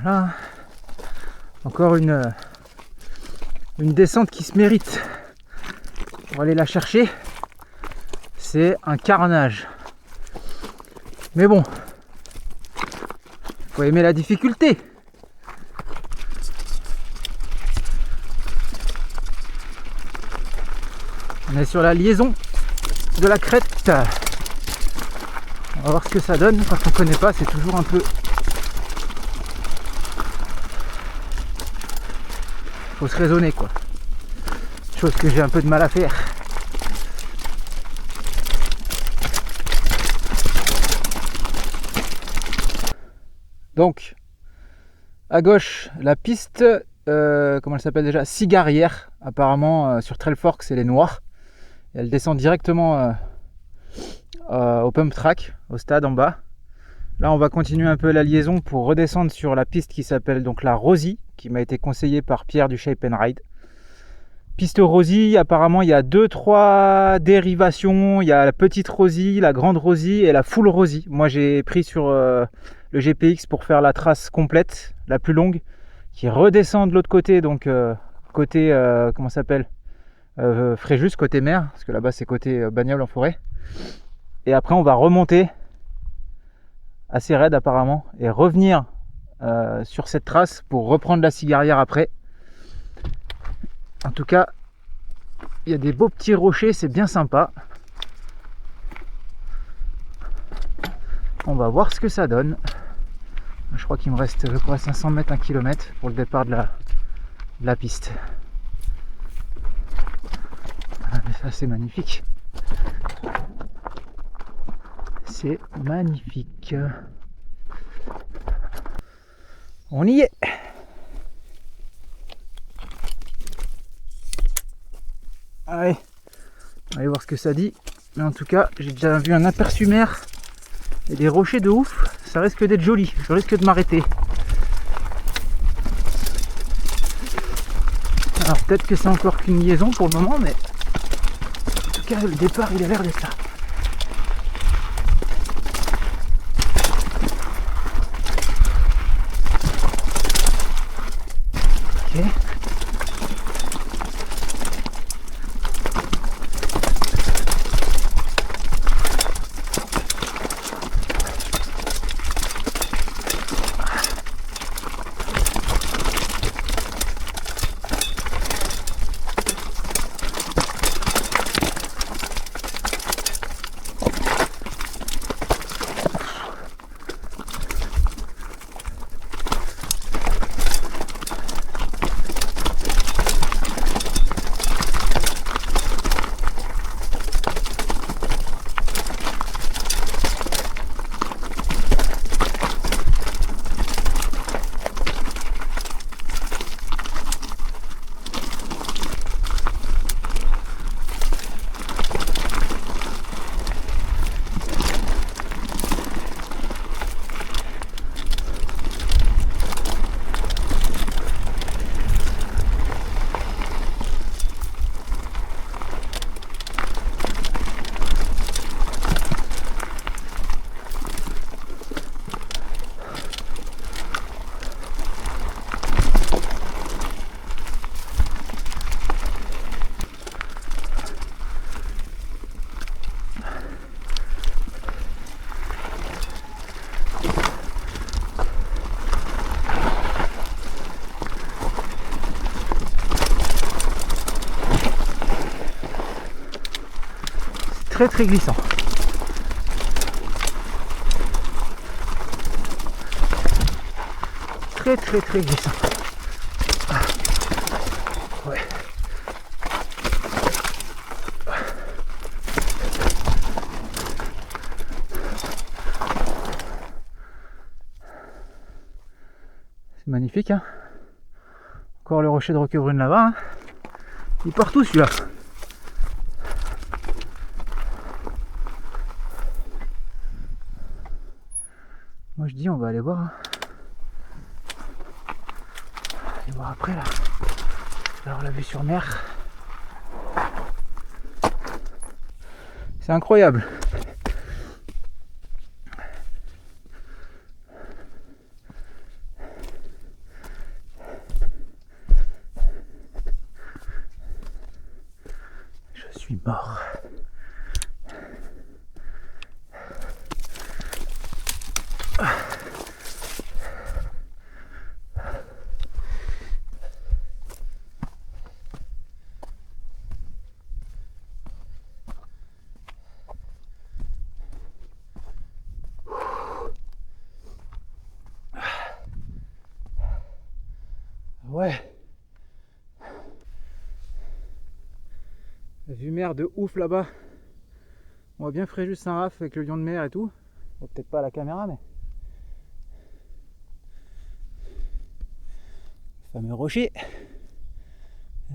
Voilà, encore une descente qui se mérite. On va aller la chercher. C'est un carnage. Mais bon, faut aimer la difficulté. On est sur la liaison de la crête. On va voir ce que ça donne. Quand on ne connaît pas, c'est toujours un peu... Faut se raisonner quoi. Chose que j'ai un peu de mal à faire. Donc, à gauche, la piste, comment elle s'appelle déjà, Cigarière. Apparemment, sur Trail Forks, elle est noire. Et elle descend directement au pump track, au stade en bas. Là, on va continuer un peu la liaison pour redescendre sur la piste qui s'appelle donc la Rosie, qui m'a été conseillée par Pierre du Shape and Ride. Piste Rosie, apparemment, il y a 2-3 dérivations. Il y a la petite Rosie, la grande Rosie et la full Rosie. Moi, j'ai pris sur le GPX pour faire la trace complète, la plus longue, qui redescend de l'autre côté, donc côté, comment ça s'appelle, Fréjus, côté mer, parce que là-bas, c'est côté Bagnoles en forêt. Et après, on va remonter assez raide apparemment et revenir sur cette trace pour reprendre la Cigarière après. En tout cas, il y a des beaux petits rochers, c'est bien sympa. On va voir ce que ça donne. Je crois qu'il me reste 500 mètres, 1 km pour le départ de la piste. Voilà, mais ça c'est magnifique. C'est magnifique. On y est. Allez, allez voir ce que ça dit. Mais en tout cas, j'ai déjà vu un aperçu mer et des rochers de ouf. Ça risque d'être joli. Je risque de m'arrêter. Alors peut-être que c'est encore qu'une liaison pour le moment, mais en tout cas le départ il a l'air d'être là. Ok. Très glissant. Très glissant. Ouais. C'est magnifique, hein. Encore le rocher de Roquebrune là-bas, hein. Il part tout celui-là. Moi je dis on va aller voir. Je vais voir après là. Alors la vue sur mer. C'est incroyable. Je suis mort. Ouais. La vue mer de ouf là-bas. On voit bien Fréjus-Saint-Raph avec le lion de mer et tout. Bon, peut-être pas à la caméra, mais. Le fameux rocher.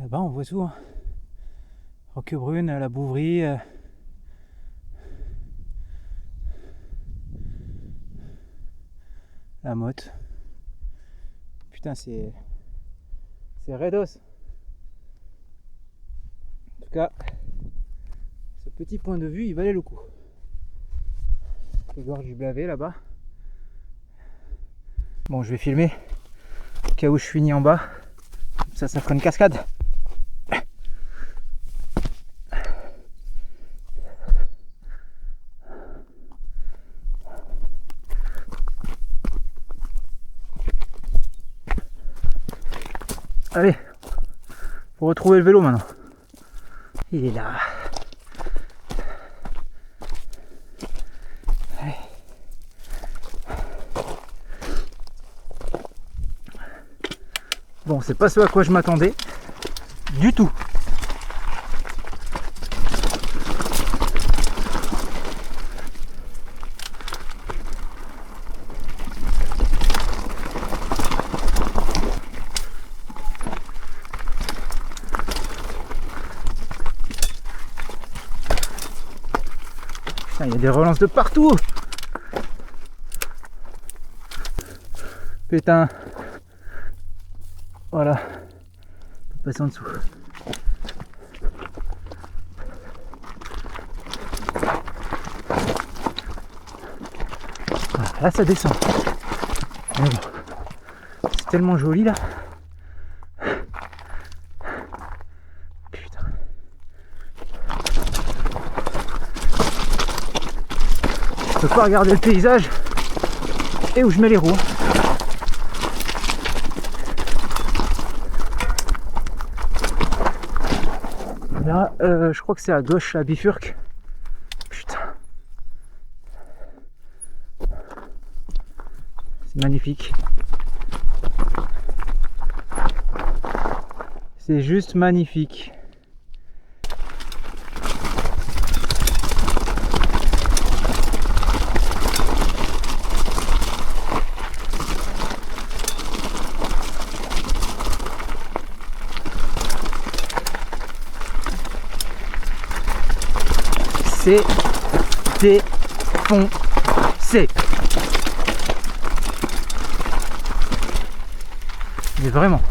Là-bas, on voit tout. Hein. Roquebrune, la Bouvrie. La Motte. Putain, c'est raidos. En tout cas, ce petit point de vue, il valait le coup. Les gorges du Blavet là-bas. Bon, je vais filmer au cas où je finis en bas. Comme ça fera une cascade. Allez, faut retrouver le vélo maintenant. Il est là. Allez. Bon, c'est pas ce à quoi je m'attendais du tout. Il y a des relances de partout. Putain. Voilà. On peut passer en dessous. Voilà, là ça descend. Mais bon. C'est tellement joli là. Je peux pas regarder le paysage et où je mets les roues. Là, je crois que c'est à gauche, la bifurque. Putain. C'est magnifique. C'est juste magnifique. C'est défoncé. Mais vraiment.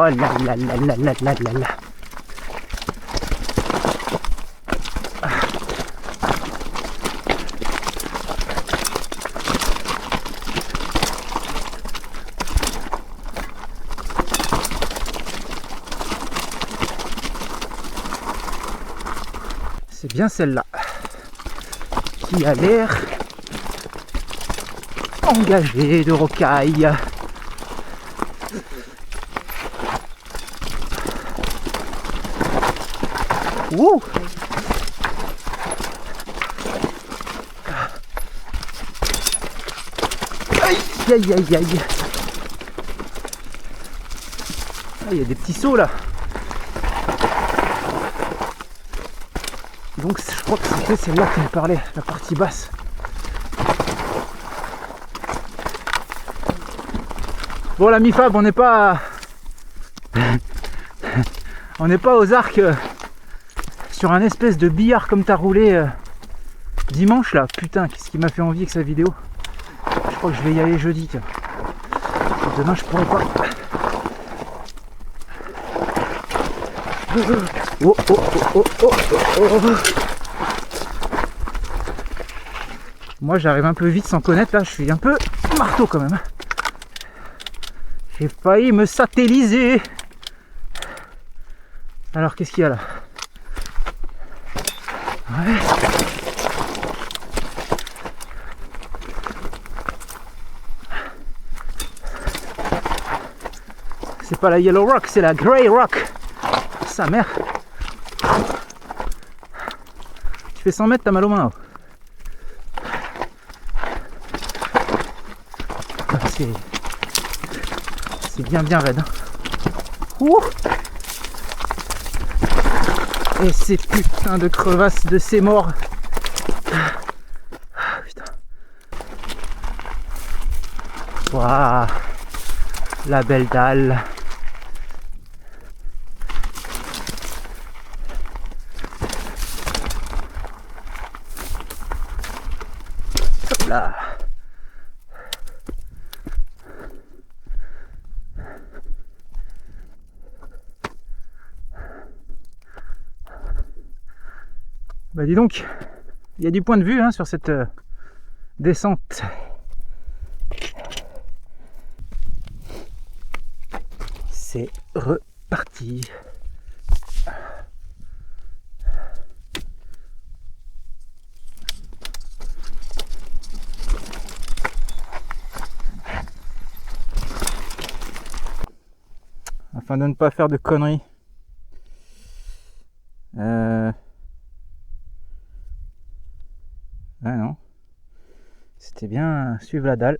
Oh là là là là là là là là. C'est bien celle-là qui a l'air engagée de rocaille. Wouh! Aïe aïe aïe aïe! Ah, il y a des petits sauts là! Donc je crois que c'était celle-là qui me parlait, la partie basse. Bon, la mi-fab, on n'est pas on n'est pas aux arcs sur un espèce de billard comme t'as roulé dimanche là. Putain, qu'est-ce qui m'a fait envie avec sa vidéo. Je crois que je vais y aller jeudi, tiens. Demain je pourrais pas. Oh, oh, oh, oh, oh, oh. Moi j'arrive un peu vite sans connaître, là je suis un peu marteau quand même. J'ai failli me satelliser. Alors qu'est-ce qu'il y a là? Ouais. C'est pas la Yellow Rock, c'est la Grey Rock. Sa mère. Tu fais 100 mètres, t'as mal aux mains. C'est bien raide. Hein. Ouh. Et ces putains de crevasses de ces morts. Putain. Waouh. La belle dalle. Hop là. Bah dis donc, il y a du point de vue hein, sur cette descente. C'est reparti. Afin de ne pas faire de conneries. Ah non, c'était bien suivre la dalle.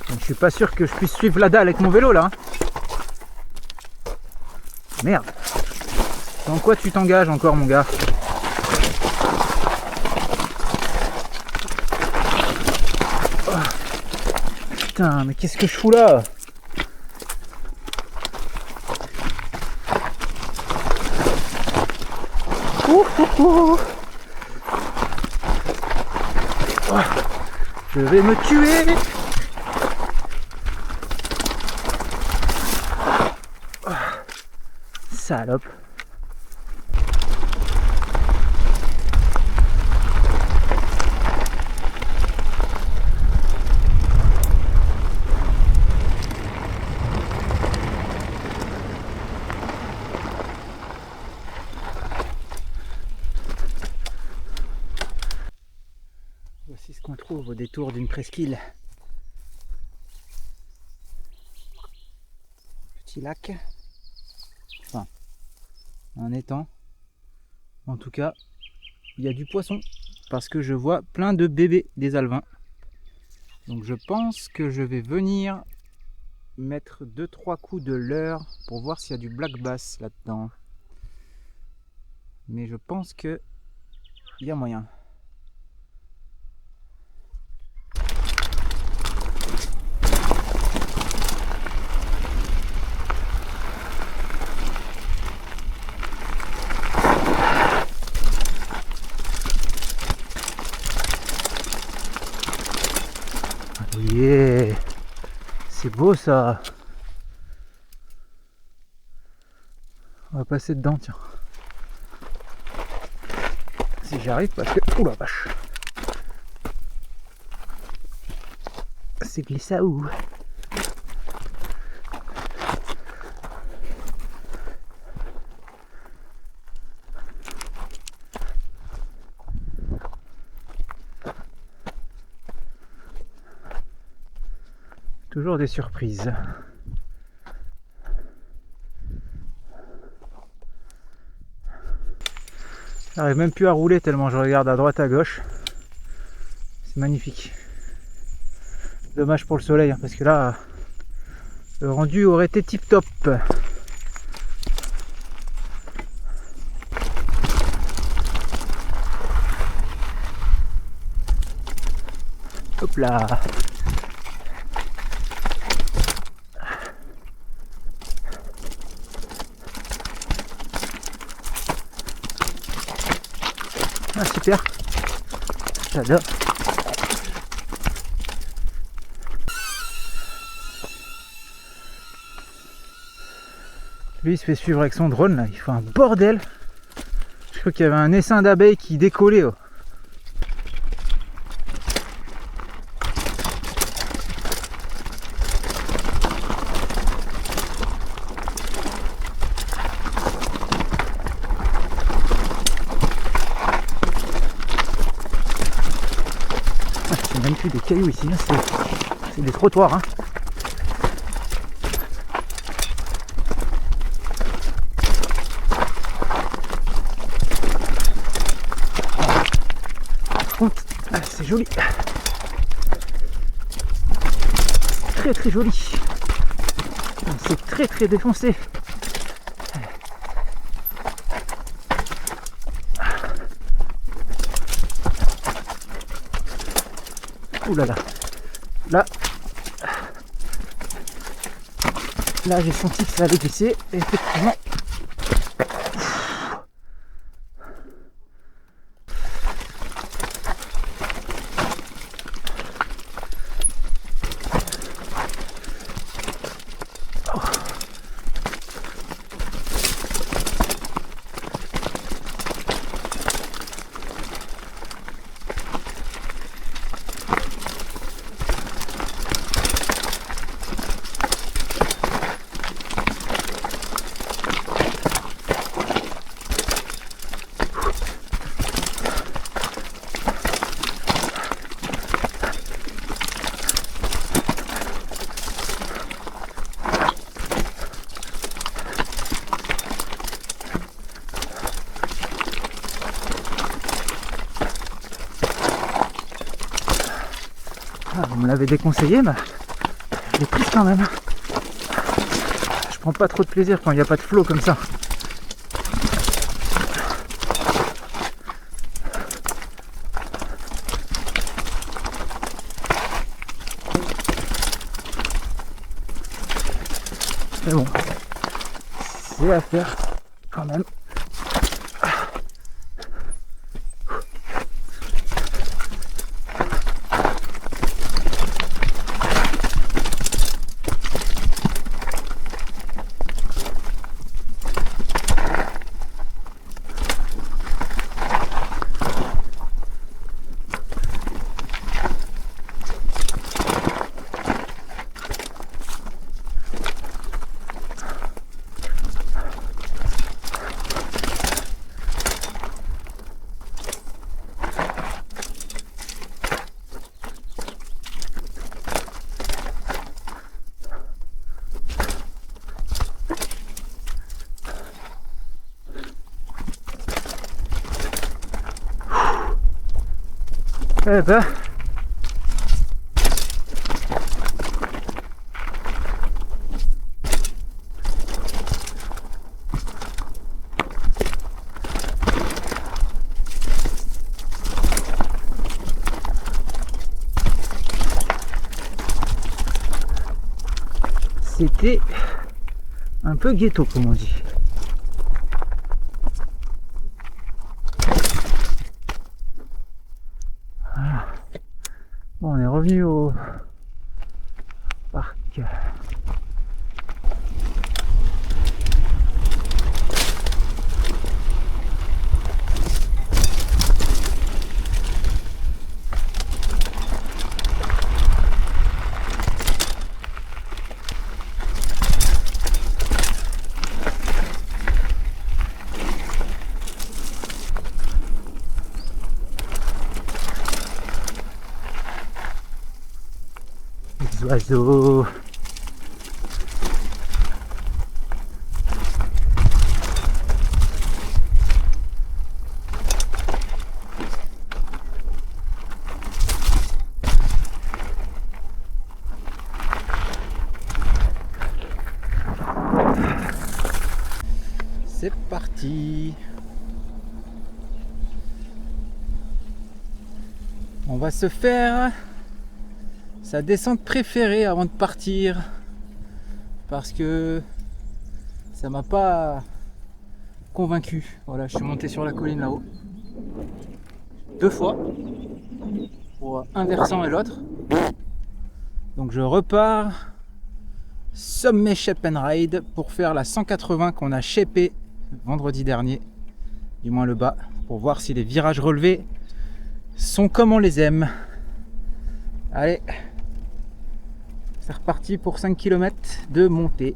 Donc, je suis pas sûr que je puisse suivre la dalle avec mon vélo là. Hein. Merde. Dans quoi tu t'engages encore mon gars? Oh. Putain, mais qu'est-ce que je fous là? Oh. Je vais me tuer. Oh. Salope. Voici ce qu'on trouve au détour d'une presqu'île. Petit lac. Enfin, un étang. En tout cas, il y a du poisson. Parce que je vois plein de bébés des alevins. Donc je pense que je vais venir mettre 2-3 coups de leurre pour voir s'il y a du black bass là-dedans. Mais je pense que il y a moyen. Yeah. C'est beau ça. On va passer dedans, tiens. Si j'y arrive parce que... Ouh la vache. C'est glissade. Toujours des surprises. J'arrive même plus à rouler tellement je regarde à droite à gauche. C'est magnifique. Dommage pour le soleil hein, parce que là le rendu aurait été tip top. Hop là. Ah super. J'adore. Lui il se fait suivre avec son drone là, il fait un bordel. Je crois qu'il y avait un essaim d'abeilles qui décollait. Oh. Ah, c'est même plus des cailloux ici, c'est des trottoirs. Hein. Ah, c'est joli, très très joli, c'est très très défoncé. Ouh là là, là j'ai senti que ça allait glisser et effectivement. Ah, vous me l'avez déconseillé, mais je l'ai prise quand même. Je prends pas trop de plaisir quand il n'y a pas de flot comme ça. Mais bon, c'est à faire quand même. Eh ben, c'était un peu ghetto comme on dit. Voilà. Bon, on est revenu au parc. Les oiseaux. C'est parti. On va se faire sa descente préférée avant de partir, parce que ça m'a pas convaincu. Voilà, je suis monté sur la colline là-haut 2 fois pour un versant et l'autre. Donc je repars sommet Shape and Ride pour faire la 180 qu'on a shapé vendredi dernier, du moins le bas, pour voir si les virages relevés sont comme on les aime. Allez, c'est reparti pour 5 km de montée.